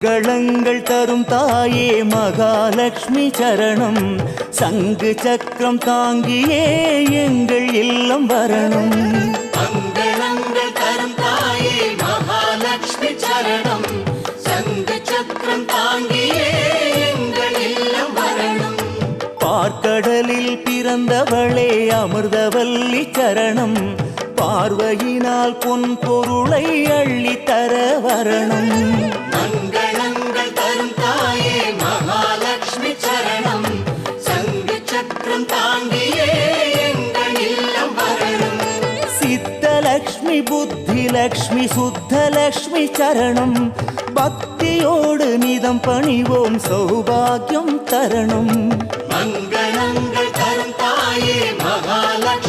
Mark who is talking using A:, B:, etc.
A: களங்கள் தரும் தாயே மகாலட்சுமி சரணம். சங்கு சக்கரம் தாங்கியே எங்கள் இல்லம் வரணும்.
B: மங்களங்கள் தரும் தாயே மகாலட்சுமி சரணம். சங்கு சக்கரம் தாங்கியே எங்கள் இல்லம் வரணும்.
A: பார்க்கடலில் பிறந்தவளே அமிர்தவல்லி சரணம். பார்வையினால் பொன் பொருளை அள்ளி தர வரணும்.
B: மங்களங்கள் தரும் தாயே மகாலட்சுமி சரணம். சங்கு சக்கரம் தாங்கியே எங்கள் இல்லம் வரணும்.
A: சித்தலக்ஷ்மி புத்திலக்ஷ்மி சுத்தலக்ஷ்மி சரணம். பக்தியோடு நிதம் பணிவோம் சௌபாகியம் தரணும்.
B: மங்களங்கள் தரும் தாயே மகாலட்சுமி